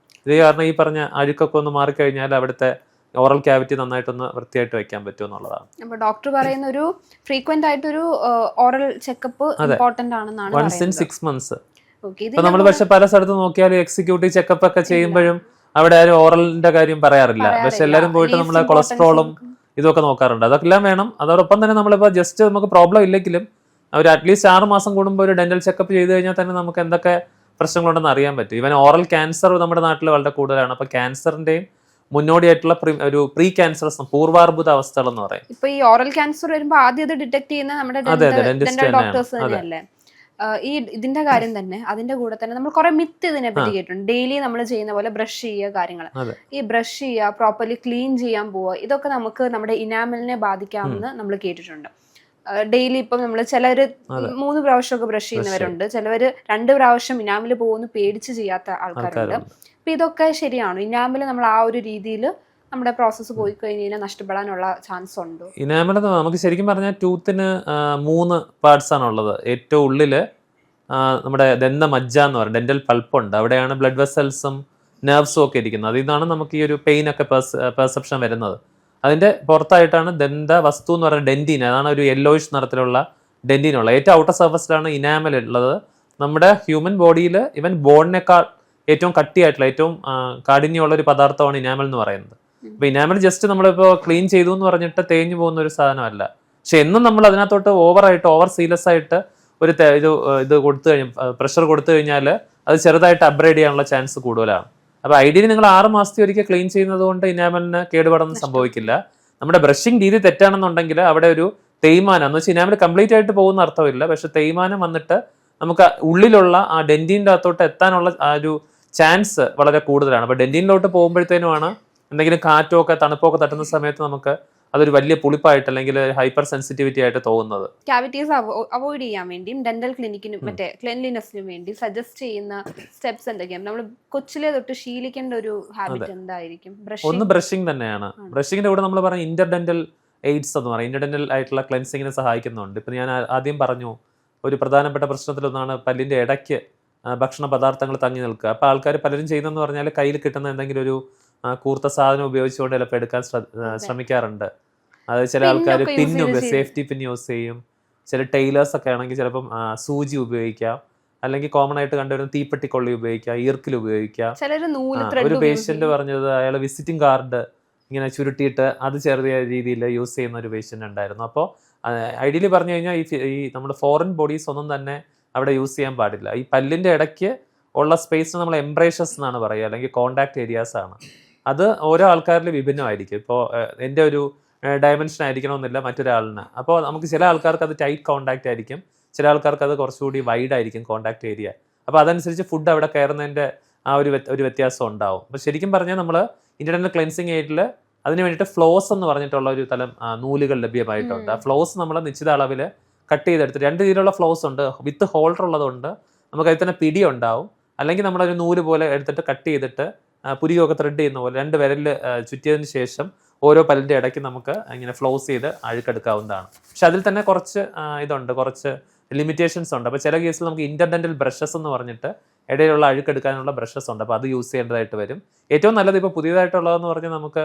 ഇത് കാരണം ഈ പറഞ്ഞ അഴുക്കൊക്കെ ഒന്ന് മാറിക്കഴിഞ്ഞാൽ അവിടുത്തെ ഓറൽ ക്യാവിറ്റി നന്നായിട്ടൊന്ന് വൃത്തിയായിട്ട് വെക്കാൻ പറ്റും എന്നുള്ളതാണ്. അപ്പോൾ ഡോക്ടർ പറയുന്ന ഒരു ഫ്രീക്വന്റ് ആയിട്ടൊരു ഓറൽ ചെക്കപ്പ് ഇമ്പോർട്ടന്റ് ആണെന്നാണ് വൺസ് ഇൻ 6 മന്ത്സ്. ഇപ്പൊ നമ്മൾ പക്ഷെ പല സ്ഥലത്ത് നോക്കിയാൽ എക്സിക്യൂട്ടീവ് ചെക്കപ്പ് ഒക്കെ ചെയ്യുമ്പോഴും അവിടെ ആരും ഓറലിന്റെ കാര്യം പറയാറില്ല. പക്ഷെ എല്ലാവരും പോയിട്ട് നമ്മളെ കൊളസ്ട്രോളും ഇതൊക്കെ നോക്കാറുണ്ട്. അതൊക്കെല്ലാം വേണം. അതോടൊപ്പം തന്നെ നമ്മളിപ്പോൾ ജസ്റ്റ് നമുക്ക് പ്രോബ്ലം ഇല്ലെങ്കിലും ഒരു അറ്റ്ലീസ്റ്റ് 6 മാസം കൂടുമ്പോൾ ഒരു ഡെന്റൽ ചെക്കപ്പ് ചെയ്ത് കഴിഞ്ഞാൽ തന്നെ നമുക്ക് എന്തൊക്കെ പ്രശ്നങ്ങളുണ്ടെന്ന് അറിയാൻ പറ്റും. ഇവൻ ഓറൽ ക്യാൻസർ നമ്മുടെ നാട്ടിൽ വളരെ കൂടുതലാണ്. അപ്പൊ ക്യാൻസറിന്റെയും മുന്നോടിയായിട്ടുള്ള ഒരു പ്രീ ക്യാൻസറസ് പൂർവാർബുദ അവസ്ഥകൾ എന്ന് പറയും. ഇപ്പൊ ഈ ഓറൽ ക്യാൻസർ വരുമ്പോൾ ആദ്യം അത് ഡിറ്റക്ട് ചെയ്യുന്ന നമ്മുടെ ഡെന്റൽ ഡോക്ടേഴ്സ് തന്നെയല്ലേ? ഈ ഇതിന്റെ കാര്യം തന്നെ അതിന്റെ കൂടെ തന്നെ നമ്മൾ കുറെ മിത്ത് ഇതിനെ പറ്റി കേട്ടിട്ടുണ്ട്. ഡെയിലി നമ്മൾ ചെയ്യുന്ന പോലെ ബ്രഷ് ചെയ്യുക, കാര്യങ്ങൾ ഈ ബ്രഷ് ചെയ്യുക, പ്രോപ്പർലി ക്ലീൻ ചെയ്യാൻ പോവുക, ഇതൊക്കെ നമുക്ക് നമ്മുടെ ഇനാമലിനെ ബാധിക്കാമെന്ന് നമ്മൾ കേട്ടിട്ടുണ്ട്. ഡെയിലി ഇപ്പം നമ്മൾ ചിലര് 3 പ്രാവശ്യമൊക്കെ ബ്രഷ് ചെയ്യുന്നവരുണ്ട്, ചിലവര് 2 പ്രാവശ്യം ഇനാമില് പോകുന്നു പേടിച്ച് ചെയ്യാത്ത ആൾക്കാരുണ്ട്. അപ്പൊ ഇതൊക്കെ ശരിയാണോ? ഇനാമില് നമ്മൾ ആ ഒരു രീതിയിൽ നമ്മുടെ പ്രോസസ്സ് പോയി കഴിഞ്ഞാൽ നഷ്ടപ്പെടാനുള്ള ചാൻസ് ഉണ്ടോ? ഇനാമൽ നമുക്ക് ശരിക്കും പറഞ്ഞാൽ ടൂത്തിന് 3 പാർട്സ് ആണുള്ളത്. ഏറ്റവും ഉള്ളില് നമ്മുടെ ദന്ത മജ്ജ എന്ന് പറയും, ഡെന്റൽ പൾപ്പ് ഉണ്ട്. അവിടെയാണ് ബ്ലഡ് വെസൽസും നെർവ്സും ഒക്കെ ഇരിക്കുന്നത്. അതിൽ നിന്നാണ് നമുക്ക് ഈ ഒരു പെയിൻ ഒക്കെ പെർസെപ്ഷൻ വരുന്നത്. അതിന്റെ പുറത്തായിട്ടാണ് ദന്ത വസ്തു എന്ന് പറയുന്നത് ഡെന്റീൻ. അതാണ് ഒരു യെല്ലോയിഷ് നിറത്തിലുള്ള ഡെന്റീനുള്ള. ഏറ്റവും ഔട്ടർ സർഫസിലാണ് ഇനാമൽ ഉള്ളത്. നമ്മുടെ ഹ്യൂമൻ ബോഡിയിൽ ഇവൻ ബോണിനേക്കാൾ ഏറ്റവും കട്ടിയായിട്ടുള്ള, ഏറ്റവും കാഠിന്യമുള്ള ഒരു പദാർത്ഥമാണ് ഇനാമൽ എന്ന് പറയുന്നത്. അപ്പൊ ഇനാമൽ ജസ്റ്റ് നമ്മളിപ്പോ ക്ലീൻ ചെയ്തു എന്ന് പറഞ്ഞിട്ട് തേഞ്ഞു പോകുന്ന ഒരു സാധനമല്ല. പക്ഷെ എന്നും നമ്മൾ അതിനകത്തോട്ട് ഓവർ സീരിയസ് ആയിട്ട് ഒരു ഇത് കൊടുത്തു കഴിഞ്ഞാൽ, പ്രഷർ കൊടുത്തു കഴിഞ്ഞാൽ അത് ചെറുതായിട്ട് അപ്ഗ്രേഡ് ചെയ്യാനുള്ള ചാൻസ് കൂടുതലാണ്. അപ്പൊ ഐഡിയലി നിങ്ങൾ 6 മാസത്തിൽ ഒരിക്കൽ ക്ലീൻ ചെയ്യുന്നത് കൊണ്ട് ഇനാമലിന് കേടുപാടൊന്നും സംഭവിക്കില്ല. നമ്മുടെ ബ്രഷിംഗ് രീതി തെറ്റാണെന്നുണ്ടെങ്കിൽ അവിടെ ഒരു തേയ്മാനം എന്ന് വെച്ചാൽ ഇനാമൽ കംപ്ലീറ്റ് ആയിട്ട് പോകുന്ന അർത്ഥമില്ല. പക്ഷെ തേയ്മാനം വന്നിട്ട് നമുക്ക് ഉള്ളിലുള്ള ആ ഡെന്റീൻ്റെ അകത്തോട്ട് എത്താനുള്ള ആ ഒരു ചാൻസ് വളരെ കൂടുതലാണ്. അപ്പൊ ഡെന്റീനിലോട്ട് പോകുമ്പോഴത്തേനുമാണ് എന്തെങ്കിലും കാറ്റോ ഒക്കെ തണുപ്പോ ഒക്കെ തട്ടുന്ന സമയത്ത് നമുക്ക് അതൊരു വലിയ പുളിപ്പായിട്ട് അല്ലെങ്കിൽ ഹൈപ്പർ സെൻസിറ്റിവിറ്റി ആയിട്ട് തോന്നുന്നത്. ക്യാവിറ്റീസ് അവോയ്ഡ് ചെയ്യാൻ വേണ്ടിയും ഡെന്റൽ ക്ലിനിക്കിനും മറ്റേ ക്ലെൻലിനെസ്സിനും വേണ്ടി സജസ്റ്റ് ചെയ്യുന്ന സ്റ്റെപ്സ് എന്തൊക്കെയാണ്? നമ്മൾ കൊച്ചിലെ തൊട്ട് ശീലിക്കേണ്ട ഒരു ഹാബിറ്റ് എന്തായിരിക്കും? ഒന്ന് ബ്രഷിംഗ് തന്നെയാണ്. ബ്രഷിങ്ങിന്റെ കൂടെ നമ്മൾ പറഞ്ഞ ഇന്റർ ഡെന്റൽ എയ്ഡ്സ് എന്ന് പറയും, ഇന്റർ ഡെന്റൽ ആയിട്ടുള്ള ക്ലെൻസിങ്ങിനെ സഹായിക്കുന്നുണ്ട്. ഇപ്പൊ ഞാൻ ആദ്യം പറഞ്ഞു ഒരു പ്രധാനപ്പെട്ട പ്രശ്നത്തിലൊന്നാണ് പല്ലിന്റെ ഇടയ്ക്ക് ഭക്ഷണ പദാർത്ഥങ്ങൾ തങ്ങി നിൽക്കുക. അപ്പൊ ആൾക്കാർ പലരും ചെയ്യുന്നതെന്ന് പറഞ്ഞാൽ കയ്യിൽ കിട്ടുന്ന എന്തെങ്കിലും ഒരു കൂർത്ത സാധനം ഉപയോഗിച്ചുകൊണ്ട് ചിലപ്പോൾ എടുക്കാൻ ശ്രമിക്കാറുണ്ട്. അത് ചില ആൾക്കാർ സേഫ്റ്റി പിൻ യൂസ് ചെയ്യും. ചില ടൈലേഴ്സ് ഒക്കെ ആണെങ്കിൽ ചിലപ്പം സൂചി ഉപയോഗിക്കാം. അല്ലെങ്കിൽ കോമൺ ആയിട്ട് കണ്ടുവരുന്ന തീപ്പെട്ടിക്കൊള്ളി ഉപയോഗിക്കുക, ഈർക്കിൽ ഉപയോഗിക്കുക. ചിലര് നൂല് ഒരു thread പേഷ്യന്റ് പറഞ്ഞത് അയാൾ വിസിറ്റിംഗ് കാർഡ് ഇങ്ങനെ ചുരുട്ടിയിട്ട് അത് ചെറിയ രീതിയിൽ യൂസ് ചെയ്യുന്ന ഒരു പേഷ്യന്റ് ഉണ്ടായിരുന്നു. അപ്പോൾ ഐഡിയലി പറഞ്ഞു കഴിഞ്ഞാൽ ഈ നമ്മുടെ ഫോറിൻ ബോഡീസ് ഒന്നും തന്നെ അവിടെ യൂസ് ചെയ്യാൻ പാടില്ല. ഈ പല്ലിന്റെ ഇടയ്ക്ക് ഉള്ള സ്പേസ് നമ്മൾ എംബ്രേഷസ് എന്നാണ് പറയുക, അല്ലെങ്കിൽ കോണ്ടാക്ട് ഏരിയാസ് ആണ്. അത് ഓരോ ആൾക്കാരിൽ വിഭിന്നമായിരിക്കും. ഇപ്പോൾ എൻ്റെ ഒരു ഡയമെൻഷൻ ആയിരിക്കണമെന്നില്ല മറ്റൊരാളിന്. അപ്പോൾ നമുക്ക് ചില ആൾക്കാർക്ക് അത് ടൈറ്റ് കോണ്ടാക്ട് ആയിരിക്കും, ചില ആൾക്കാർക്ക് അത് കുറച്ചുകൂടി വൈഡ് ആയിരിക്കും കോണ്ടാക്ട് ഏരിയ. അപ്പോൾ അതനുസരിച്ച് ഫുഡ് അവിടെ കയറുന്നതിൻ്റെ ആ ഒരു വ്യത്യാസം ഉണ്ടാവും. അപ്പോൾ ശരിക്കും പറഞ്ഞാൽ നമ്മൾ ഇന്റർണൽ ക്ലെൻസിങ് എയ്ഡിൽ അതിന് വേണ്ടിയിട്ട് ഫ്ലോസ് എന്ന് പറഞ്ഞിട്ടുള്ള ഒരു തരം നൂലുകൾ ലഭ്യമായിട്ടുണ്ട്. ആ ഫ്ലോസ് നമ്മൾ നിശ്ചിത അളവിൽ കട്ട് ചെയ്തെടുത്ത് 2 രീതിയിലുള്ള ഫ്ലോസ് ഉണ്ട്. വിത്ത് ഹോൾഡർ ഉള്ളതുകൊണ്ട് നമുക്ക് അതിൽ തന്നെ പിടി ഉണ്ടാവും, അല്ലെങ്കിൽ നമ്മളൊരു നൂല് പോലെ എടുത്തിട്ട് കട്ട് ചെയ്തിട്ട് പുരികൊക്കെ ത്രെഡ് ചെയ്യുന്ന പോലെ 2 വിരലിൽ ചുറ്റിയതിന് ശേഷം ഓരോ പല്ലിൻ്റെ ഇടയ്ക്ക് നമുക്ക് ഇങ്ങനെ ഫ്ലോസ് ചെയ്ത് അഴുക്കെടുക്കാവുന്നതാണ്. പക്ഷെ അതിൽ തന്നെ കുറച്ച് ഇതുണ്ട്, കുറച്ച് ലിമിറ്റേഷൻസ് ഉണ്ട്. അപ്പോൾ ചില കേസിൽ നമുക്ക് ഇന്റർഡെന്റൽ ബ്രഷസ് എന്ന് പറഞ്ഞിട്ട് ഇടയിലുള്ള അഴുക്കെടുക്കാനുള്ള ബ്രഷസ് ഉണ്ട്. അപ്പോൾ അത് യൂസ് ചെയ്യേണ്ടതായിട്ട് വരും. ഏറ്റവും നല്ലത് ഇപ്പോൾ പുതിയതായിട്ടുള്ളതെന്ന് പറഞ്ഞാൽ നമുക്ക്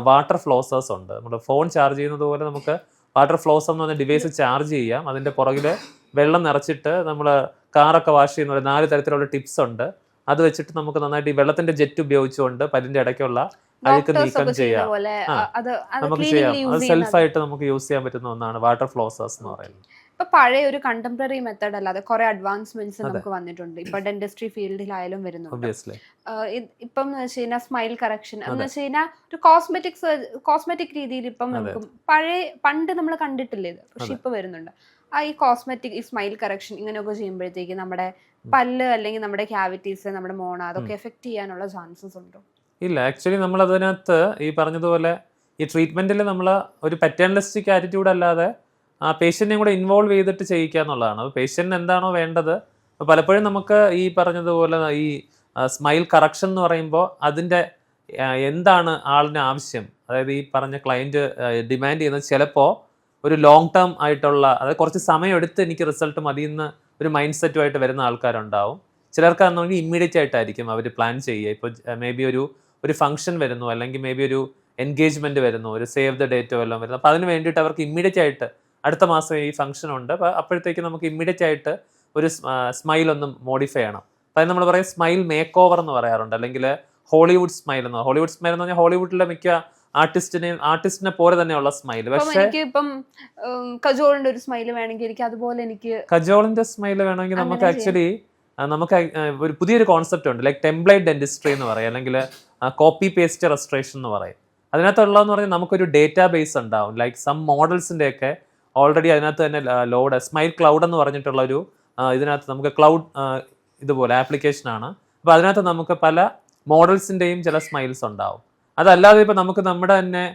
വാട്ടർ ഫ്ലോസേഴ്സ് ഉണ്ട്. നമ്മുടെ ഫോൺ ചാർജ് ചെയ്യുന്നത് പോലെ നമുക്ക് വാട്ടർ ഫ്ലോസർ എന്ന് പറഞ്ഞ ഡിവൈസ് ചാർജ് ചെയ്യാം. അതിൻ്റെ പുറകിൽ വെള്ളം നിറച്ചിട്ട് നമ്മൾ കാറൊക്കെ വാഷ് ചെയ്യുന്ന പോലെ 4 തരത്തിലുള്ള ടിപ്സ് ഉണ്ട്. അത് വെച്ചിട്ട് നമുക്ക് നന്നായിട്ട് ഈ വെള്ളത്തിന്റെ ജെറ്റ് ഉപയോഗിച്ചുകൊണ്ട് പല്ലിന്റെ ഇടയ്ക്കുള്ള അഴുക്ക് നീക്കം ചെയ്യാം. നമുക്ക് ചെയ്യാം. അത് സെൽഫായിട്ട് നമുക്ക് യൂസ് ചെയ്യാൻ പറ്റുന്ന ഒന്നാണ് വാട്ടർ ഫ്ലോസേഴ്സ് എന്ന് പറയുന്നത്. ഇപ്പൊ പഴയ ഒരു കണ്ടംപററി മെത്തേഡ് അല്ലാതെ കുറെ അഡ്വാൻസ്മെന്റ്സ് നമുക്ക് വന്നിട്ടുണ്ട്. ഇപ്പൊ ഡെന്റിസ്ട്രി ഫീൽഡിലായാലും വരുന്നുണ്ട്. ഇപ്പം എന്ന് വെച്ച് കഴിഞ്ഞാൽ സ്മൈൽ കറക്ഷൻ എന്ന് വെച്ച് കഴിഞ്ഞാൽ ഒരു കോസ്മെറ്റിക് രീതിയിൽ ഇപ്പം നമുക്ക് പണ്ട് നമ്മൾ കണ്ടിട്ടില്ല ഇത്, പക്ഷെ ഇപ്പൊ വരുന്നുണ്ട്. ഈ കോസ്മെറ്റിക്, ഈ സ്മൈൽ കറക്ഷൻ ഇങ്ങനെയൊക്കെ ചെയ്യുമ്പോഴത്തേക്ക് നമ്മുടെ പല്ല് അല്ലെങ്കിൽ നമ്മുടെ ക്യാവിറ്റീസ്, നമ്മുടെ മോണ അതൊക്കെ എഫക്ട് ചെയ്യാനുള്ള ചാൻസസ് ഉണ്ടോ? ഇല്ല, ആക്ച്വലി നമ്മൾ അതിനകത്ത് ഈ പറഞ്ഞതുപോലെ ഈ ട്രീറ്റ്മെന്റിൽ നമ്മൾ ഒരു പറ്റേണലിസ്റ്റിക് ആറ്റിറ്റ്യൂഡ് അല്ലാതെ ആ പേഷ്യന്റിനെയും കൂടെ ഇൻവോൾവ് ചെയ്തിട്ട് ചെയ്യിക്കുക എന്നുള്ളതാണ്. അപ്പോൾ പേഷ്യന്റിന് എന്താണോ വേണ്ടത്, അപ്പോൾ പലപ്പോഴും നമുക്ക് ഈ പറഞ്ഞതുപോലെ ഈ സ്മൈൽ കറക്ഷൻ എന്ന് പറയുമ്പോൾ അതിൻ്റെ എന്താണ് ആളിന് ആവശ്യം, അതായത് ഈ പറഞ്ഞ ക്ലയൻറ്റ് ഡിമാൻഡ് ചെയ്യുന്നത് ചിലപ്പോൾ ഒരു ലോങ് ടേം ആയിട്ടുള്ള, അതായത് കുറച്ച് സമയം എടുത്ത് എനിക്ക് റിസൾട്ട് മതിയെന്ന് ഒരു മൈൻഡ് സെറ്റുമായിട്ട് വരുന്ന ആൾക്കാരുണ്ടാവും. ചിലർക്ക് അതെന്നുണ്ടെങ്കിൽ ഇമ്മീഡിയറ്റ് ആയിട്ടായിരിക്കും അവർ പ്ലാൻ ചെയ്യുക. ഇപ്പോൾ മേ ബി ഒരു ഫംഗ്ഷൻ വരുന്നു, അല്ലെങ്കിൽ മേ ബി ഒരു എൻഗേജ്മെൻറ്റ് വരുന്നു, ഒരു സേവ് ദ ഡേറ്റോ എല്ലാം വരുന്നു. അപ്പോൾ അതിന് വേണ്ടിയിട്ട് അവർക്ക് ഇമ്മീഡിയറ്റ് ആയിട്ട് അടുത്ത മാസം ഈ ഫംഗ്ഷൻ ഉണ്ട്, അപ്പോൾ അപ്പോഴത്തേക്ക് നമുക്ക് ഇമ്മീഡിയറ്റ് ആയിട്ട് ഒരു സ്മൈൽ ഒന്ന് മോഡിഫൈ ചെയ്യണം. അപ്പോൾ അത് നമ്മൾ പറയും സ്മൈൽ മേക്ക് ഓവർ എന്ന് പറയാറുണ്ട്, അല്ലെങ്കിൽ ഹോളിവുഡ് സ്മൈൽ എന്ന്. ഹോളിവുഡ് സ്മൈൽ എന്ന് പറഞ്ഞാൽ ഹോളിവുഡിലെ മിക്ക ആർട്ടിസ്റ്റിനെ പോലെ തന്നെയുള്ള സ്മൈൽ. പക്ഷേ കജോളിന്റെ ഒരു സ്മൈൽ വേണമെങ്കിൽ എനിക്ക് അതുപോലെ കജോളിന്റെ സ്മൈൽ വേണമെങ്കിൽ നമുക്ക് ആക്ച്വലി നമുക്ക് ഒരു പുതിയൊരു കോൺസെപ്റ്റ് ഉണ്ട്, ലൈക്ക് ടെംപ്ലേറ്റ് ഡെന്റിസ്ട്രി എന്ന് പറയും, അല്ലെങ്കിൽ കോപ്പി പേസ്റ്റ് റെസ്റ്റോറേഷൻ എന്ന് പറയും. അതിനകത്തുള്ളതെന്ന് പറഞ്ഞാൽ നമുക്കൊരു ഡേറ്റാ ബേസ് ഉണ്ടാവും, ലൈക്ക് സം മോഡൽസിന്റെ ഒക്കെ ഓൾറെഡി അതിനകത്ത് തന്നെ ലോഡ് സ്മൈൽ ക്ലൗഡ് എന്ന് പറഞ്ഞിട്ടുള്ള ഒരു ഇതിനകത്ത് നമുക്ക് ക്ലൗഡ് ഇതുപോലെ ആപ്ലിക്കേഷനാണ്. അപ്പോൾ അതിനകത്ത് നമുക്ക് പല മോഡൽസിൻ്റെയും ചില സ്മൈൽസ് ഉണ്ടാവും. അതല്ലാതെ ഇപ്പോൾ നമുക്ക് നമ്മുടെ തന്നെ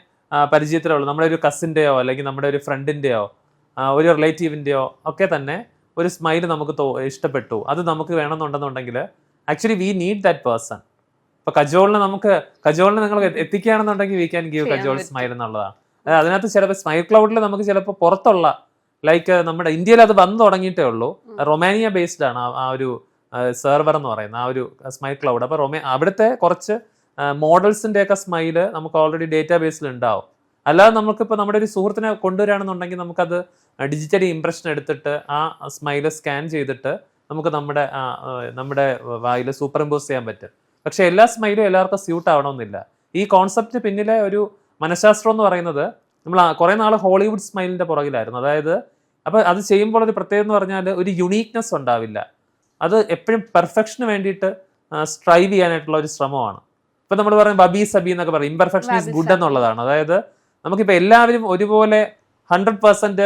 പരിചയത്തിലുള്ള നമ്മുടെ ഒരു കസിൻ്റെയോ അല്ലെങ്കിൽ നമ്മുടെ ഒരു ഫ്രണ്ടിൻ്റെയോ ഒരു റിലേറ്റീവിൻ്റെയോ ഒക്കെ തന്നെ ഒരു സ്മൈൽ നമുക്ക് ഇഷ്ടപ്പെട്ടു, അത് നമുക്ക് വേണമെന്നുണ്ടെന്നുണ്ടെങ്കിൽ actually we need that person. ഇപ്പോൾ കജോളിനെ നിങ്ങൾ എത്തിക്കുകയാണെന്നുണ്ടെങ്കിൽ we can give Kajol smile എന്നുള്ളതാണ്. അതിനകത്ത് ചിലപ്പോൾ സ്മൈൽ ക്ലൗഡിൽ നമുക്ക് ചിലപ്പോൾ പുറത്തുള്ള ലൈക്ക് നമ്മുടെ ഇന്ത്യയിൽ അത് വന്നു തുടങ്ങിയിട്ടേ ഉള്ളൂ. റൊമാനിയ ബേസ്ഡ് ആണ് ആ ഒരു സെർവർ എന്ന് പറയുന്ന ആ ഒരു സ്മൈൽ ക്ലൗഡ്. അപ്പോൾ അവിടുത്തെ കുറച്ച് മോഡൽസിൻ്റെ ഒക്കെ സ്മൈല് നമുക്ക് ഓൾറെഡി ഡേറ്റാ ബേസിൽ ഉണ്ടാവും. അല്ലാതെ നമുക്കിപ്പോൾ നമ്മുടെ ഒരു സുഹൃത്തിനെ കൊണ്ടുവരികയാണെന്നുണ്ടെങ്കിൽ നമുക്കത് ഡിജിറ്റലി ഇംപ്രഷൻ എടുത്തിട്ട് ആ സ്മൈല് സ്കാൻ ചെയ്തിട്ട് നമുക്ക് നമ്മുടെ വായിൽ സൂപ്പർ ഇമ്പോസ് ചെയ്യാൻ പറ്റും. പക്ഷെ എല്ലാ സ്മൈലും എല്ലാവർക്കും സ്യൂട്ട് ആവണമെന്നില്ല. ഈ കോൺസെപ്റ്റ് പിന്നിലെ ഒരു മനഃശാസ്ത്രം എന്ന് പറയുന്നത്, നമ്മൾ കുറേ നാൾ ഹോളിവുഡ് സ്മൈലിന്റെ പുറകിലായിരുന്നു. അതായത് അപ്പോൾ അത് ചെയ്യുമ്പോൾ ഒരു പ്രത്യേകത എന്ന് പറഞ്ഞാൽ ഒരു യുണീക്നെസ് ഉണ്ടാവില്ല. അത് എപ്പോഴും പെർഫെക്ഷന് വേണ്ടിയിട്ട് സ്ട്രൈവ് ചെയ്യാനായിട്ടുള്ള ഒരു ശ്രമമാണ്. ഇപ്പം നമ്മൾ പറയും ബബി സബി എന്നൊക്കെ പറയും, ഇംപെർഫെക്ഷൻ ഈസ് ഗുഡ് എന്നുള്ളതാണ്. അതായത് നമുക്കിപ്പോൾ എല്ലാവരും ഒരുപോലെ 100%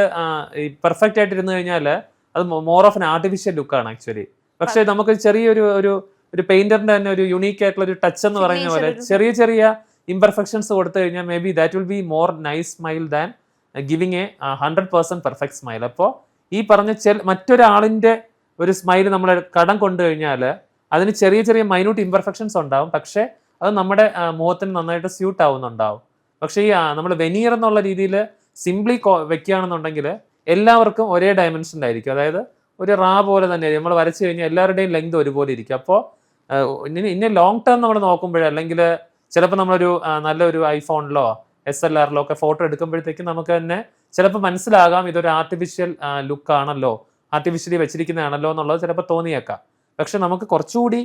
പെർഫെക്റ്റ് ആയിട്ട് ഇരുന്ന് കഴിഞ്ഞാൽ അത് മോർ ഓഫ് എൻ ആർട്ടിഫിഷ്യൽ ലുക്കാണ് ആക്ച്വലി. പക്ഷേ നമുക്ക് ചെറിയൊരു ഒരു പെയിന്ററിന്റെ തന്നെ ഒരു യുണീക്ക് ആയിട്ടുള്ള ഒരു ടച്ച് എന്ന് പറയുന്ന പോലെ ചെറിയ ചെറിയ ഇംപെർഫെക്ഷൻസ് കൊടുത്തു കഴിഞ്ഞാൽ may be that will be more nice smile than giving A 100% perfect smile. അപ്പോൾ ഈ പറഞ്ഞ മറ്റൊരാളിന്റെ ഒരു സ്മൈൽ നമ്മൾ കടം കൊണ്ടു കഴിഞ്ഞാൽ അതിന് ചെറിയ ചെറിയ മൈന്യൂട്ട് ഇംപെർഫെക്ഷൻസ് ഉണ്ടാവും, പക്ഷേ അത് നമ്മുടെ മുഖത്തിന് നന്നായിട്ട് സ്യൂട്ട് ആവുന്നുണ്ടാവും. പക്ഷേ ഈ നമ്മൾ വെനീർ എന്നുള്ള രീതിയിൽ സിംപ്ലി വെക്കുകയാണെന്നുണ്ടെങ്കിൽ എല്ലാവർക്കും ഒരേ ഡയമെൻഷനിലായിരിക്കും. അതായത് ഒരു പോലെ തന്നെ നമ്മൾ വരച്ചു കഴിഞ്ഞാൽ എല്ലാവരുടെയും ലെങ്ത് ഒരുപോലെ ഇരിക്കും. അപ്പോൾ ഇനി ലോങ് ടേം നമ്മൾ നോക്കുമ്പോഴേ, അല്ലെങ്കിൽ ചിലപ്പോൾ നമ്മളൊരു നല്ലൊരു ഐഫോണിലോ SLRലോ ഒക്കെ ഫോട്ടോ എടുക്കുമ്പോഴത്തേക്കും നമുക്ക് തന്നെ ചിലപ്പോൾ മനസ്സിലാകാം ഇതൊരു ആർട്ടിഫിഷ്യൽ ലുക്ക് ആണല്ലോ, ആർട്ടിഫിഷ്യലി വെച്ചിരിക്കുന്നതാണല്ലോ എന്നുള്ളത് ചിലപ്പോൾ തോന്നിയേക്കാം. പക്ഷെ നമുക്ക് കുറച്ചുകൂടി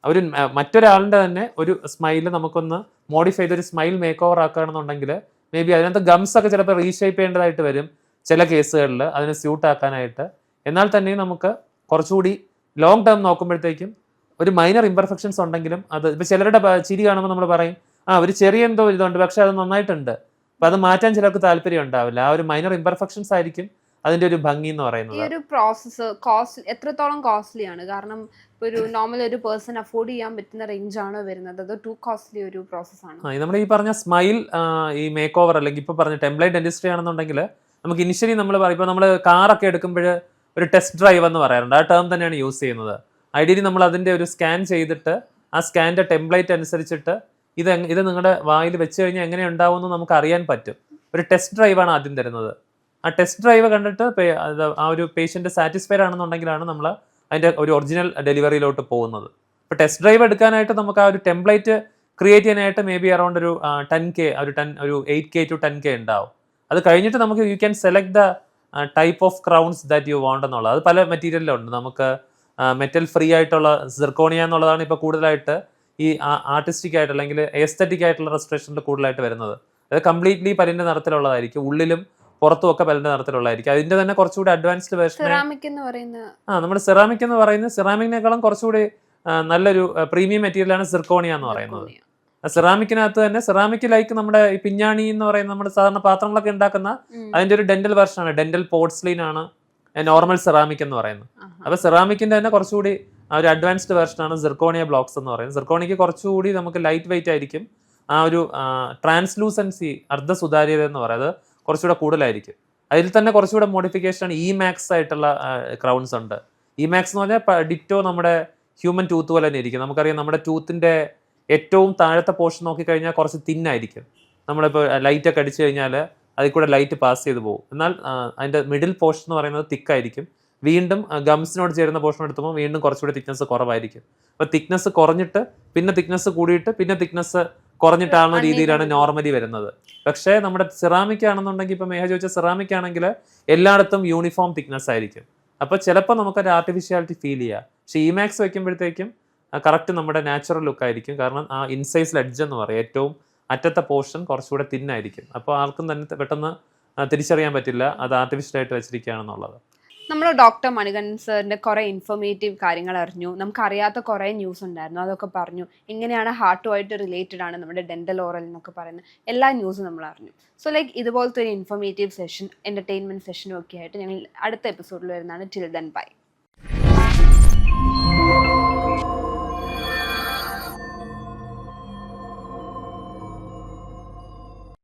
ഒരു മറ്റൊരാളുടെ തന്നെ ഒരു സ്മൈല് നമുക്കൊന്ന് മോഡിഫൈ ചെയ്തൊരു സ്മൈൽ മേക്ക് ഓവർ ആക്കുകയാണെന്നുണ്ടെങ്കിൽ മേ ബി അതിനകത്ത് ഗംസ് ഒക്കെ ചിലപ്പോൾ റീഷേപ്പ് ചെയ്യേണ്ടതായിട്ട് വരും ചില കേസുകളിൽ അതിന് സ്യൂട്ട് ആക്കാനായിട്ട്. എന്നാൽ തന്നെ നമുക്ക് കുറച്ചുകൂടി ലോങ് ടേം നോക്കുമ്പോഴത്തേക്കും ഒരു മൈനർ ഇംപെർഫെക്ഷൻസ് ഉണ്ടെങ്കിലും അത് ഇപ്പം ചിലരുടെ ചിരി കാണുമ്പോൾ നമ്മൾ പറയും ഒരു ചെറിയ എന്തോ ഇതുണ്ട്, പക്ഷെ അത് നന്നായിട്ടുണ്ട്. അപ്പം അത് മാറ്റാൻ ചിലർക്ക് താല്പര്യം ഉണ്ടാവില്ല. ആ ഒരു മൈനർ ഇംപെർഫെക്ഷൻസ് ആയിരിക്കും അതിന്റെ ഒരു ഭംഗി എന്ന് പറയുന്നത്. ഈ ഒരു പ്രോസസ്സ് എത്രത്തോളം കോസ്റ്റ്ലി ആണ്? കാരണം ഒരു നോർമൽ ഒരു പേഴ്സൺ അഫോർഡ് ചെയ്യാൻ പറ്റുന്ന റേഞ്ച് ആണോ വരുന്നത്, അതോ ടു കോസ്റ്റ്ലി ഒരു പ്രോസസ് ആണ്? നമ്മുടെ ഈ പറഞ്ഞ സ്മൈൽ ഈ മേക്ക് ഓവർ അല്ലെങ്കിൽ ഇപ്പൊ പറഞ്ഞ ടെംപ്ലേറ്റ് ഡെന്റിസ്ട്രി ആണെന്നുണ്ടെങ്കിൽ നമുക്ക് ഇനിഷ്യലി നമ്മൾ പറയും, ഇപ്പോൾ നമ്മൾ കാറൊക്കെ എടുക്കുമ്പോൾ ഒരു ടെസ്റ്റ് ഡ്രൈവ് എന്ന് പറയാറുണ്ട്. ആ ടേം തന്നെയാണ് യൂസ് ചെയ്യുന്നത്. ഐഡിയലി നമ്മൾ അതിന്റെ ഒരു സ്കാൻ ചെയ്തിട്ട് ആ സ്കാനിന്റെ ടെംപ്ലേറ്റ് അനുസരിച്ചിട്ട് ഇത് നിങ്ങളുടെ വായിൽ വെച്ച് കഴിഞ്ഞാൽ എങ്ങനെ ഉണ്ടാവുമെന്ന് നമുക്ക് അറിയാൻ പറ്റും. ഒരു ടെസ്റ്റ് ഡ്രൈവാണ് ആദ്യം തരുന്നത്. ആ ടെസ്റ്റ് ഡ്രൈവ് കണ്ടിട്ട് ആ ഒരു പേഷ്യന്റ് സാറ്റിസ്ഫൈഡ് ആണെന്നുണ്ടെങ്കിലാണ് നമ്മൾ അതിന്റെ ഒരു ഒറിജിനൽ ഡെലിവറിയിലോട്ട് പോകുന്നത്. ഇപ്പോൾ ടെസ്റ്റ് ഡ്രൈവ് എടുക്കാനായിട്ട് നമുക്ക് ആ ഒരു ടെംപ്ലേറ്റ് ക്രിയേറ്റ് ചെയ്യാനായിട്ട് മേ ബി അറൗണ്ട് ഒരു 10K ഒരു 8K to 10K ഉണ്ടാവും. അത് കഴിഞ്ഞിട്ട് നമുക്ക് you can select the type of crowns that you want എന്നുള്ളത്. അത് പല മെറ്റീരിയലിലുണ്ട്. നമുക്ക് മെറ്റൽ ഫ്രീ ആയിട്ടുള്ള സിർക്കോണിയ എന്നുള്ളതാണ് ഇപ്പോൾ കൂടുതലായിട്ട് ഈ ആർട്ടിസ്റ്റിക് ആയിട്ട് അല്ലെങ്കിൽ എസ്തറ്റിക് ആയിട്ടുള്ള റെസ്ട്രേഷനിൽ കൂടുതലായിട്ട് വരുന്നത്. അത് കംപ്ലീറ്റ്ലി പല്ലിന്റെ നിറത്തിലുള്ളതായിരിക്കും, ഉള്ളിലും പുറത്തും ഒക്കെ പല്ലിന്റെ നിറത്തിലുള്ളതായിരിക്കും. അതിന്റെ തന്നെ കുറച്ചുകൂടി അഡ്വാൻസ്ഡ് വേർഷൻ നമ്മുടെ സെറാമിക് എന്ന് പറയുന്നത് സെറാമിക്കിനേക്കാളും കുറച്ചുകൂടി നല്ലൊരു പ്രീമിയം മെറ്റീരിയലാണ് സിർക്കോണിയ എന്ന് പറയുന്നത്. സെറാമിക്കിനകത്ത് തന്നെ സെറാമിക് ലൈക്ക് നമ്മുടെ ഈ പിഞ്ഞാണി എന്ന് പറയുന്ന നമ്മുടെ സാധാരണ പാത്രങ്ങളൊക്കെ ഉണ്ടാക്കുന്ന അതിന്റെ ഒരു ഡെന്റൽ വെർഷനാണ്. ഡെന്റൽ പോർട്സ്ലൈൻ ആണ് നോർമൽ സെറാമിക് എന്ന് പറയുന്നത്. അപ്പൊ സെറാമിക്കിന്റെ തന്നെ കുറച്ചുകൂടി ഒരു അഡ്വാൻസ്ഡ് വെർഷനാണ് സിർക്കോണിയ ബ്ലോക്സ് എന്ന് പറയുന്നത്. സിർക്കോണിക്ക് കുറച്ചുകൂടി നമുക്ക് ലൈറ്റ് വെയിറ്റ് ആയിരിക്കും. ആ ഒരു ട്രാൻസ്ലൂസൻസി അർദ്ധ സുതാര്യത എന്ന് പറയുന്നത് കുറച്ചുകൂടെ കൂടുതലായിരിക്കും. അതിൽ തന്നെ കുറച്ചുകൂടെ മോഡിഫിക്കേഷൻ ഇമാക്സ് ആയിട്ടുള്ള ക്രൗൺസ് ഉണ്ട്. ഇമാക്സ് എന്ന് പറഞ്ഞാൽ ഡിറ്റോ നമ്മുടെ ഹ്യൂമൻ ടൂത്ത് പോലെ തന്നെ ഇരിക്കും. നമുക്കറിയാം നമ്മുടെ ടൂത്തിന്റെ ഏറ്റവും താഴത്തെ പോർഷൻ നോക്കിക്കഴിഞ്ഞാൽ കുറച്ച് തിന്നായിരിക്കും. നമ്മളിപ്പോൾ ലൈറ്റ് ഒക്കെ അടിച്ചു കഴിഞ്ഞാൽ അതിൽ കൂടെ ലൈറ്റ് പാസ് ചെയ്ത് പോകും. എന്നാൽ അതിന്റെ മിഡിൽ പോർഷൻ എന്ന് പറയുന്നത് തിക്കായിരിക്കും. വീണ്ടും ഗംസിനോട് ചേരുന്ന പോർഷൻ എടുത്തുമ്പോൾ വീണ്ടും കുറച്ചുകൂടി തിക്നെസ് കുറവായിരിക്കും. അപ്പൊ തിക്നെസ് കുറഞ്ഞിട്ട് പിന്നെ തിക്നെസ് കൂടിയിട്ട് പിന്നെ തിക്നെസ് കുറഞ്ഞിട്ടാവുന്ന രീതിയിലാണ് നോർമലി വരുന്നത്. പക്ഷേ നമ്മുടെ സെറാമിക് ആണെന്നുണ്ടെങ്കിൽ ഇപ്പൊ മേഘ ചോദിച്ച സെറാമിക് ആണെങ്കിൽ എല്ലായിടത്തും യൂണിഫോം തിക്നെസ് ആയിരിക്കും. അപ്പൊ ചിലപ്പോൾ നമുക്കൊരു ആർട്ടിഫിഷ്യാലിറ്റി ഫീൽ ചെയ്യാം. പക്ഷെ ഇമാക്സ് വെക്കുമ്പോഴത്തേക്കും കറക്റ്റ് നമ്മുടെ നാച്ചുറൽ ലുക്ക് ആയിരിക്കും. കാരണം ആ ഇൻസൈസ് എഡ്ജ് എന്ന് പറയും, ഏറ്റവും അറ്റത്തെ പോർഷൻ കുറച്ചുകൂടെ തിന്നായിരിക്കും. അപ്പോൾ ആർക്കും തന്നെ പെട്ടെന്ന് തിരിച്ചറിയാൻ പറ്റില്ല അത് ആർട്ടിഫിഷ്യലായിട്ട് വെച്ചിരിക്കുകയാണെന്നുള്ളത്. നമ്മൾ ഡോക്ടർ മണികണ്ഠൻ സാറിന്റെ കുറെ ഇൻഫോർമേറ്റീവ് കാര്യങ്ങൾ അറിഞ്ഞു. നമുക്ക് അറിയാത്ത കുറെ ന്യൂസ് ഉണ്ടായിരുന്നു, അതൊക്കെ പറഞ്ഞു. എങ്ങനെയാണ് ഹാർട്ടുമായിട്ട് റിലേറ്റഡ് ആണ് നമ്മുടെ ഡെന്റൽ ഓറൽ എന്നൊക്കെ പറയുന്ന എല്ലാ ന്യൂസും നമ്മൾ അറിഞ്ഞു. സോ ലൈക്ക് ഇതുപോലത്തെ ഒരു ഇൻഫോർമേറ്റീവ് സെഷൻ, എന്റർടൈൻമെന്റ് സെഷനും ഒക്കെ ആയിട്ട് ഞങ്ങൾ അടുത്ത എപ്പിസോഡിൽ വരുന്നതാണ്. Till then bye.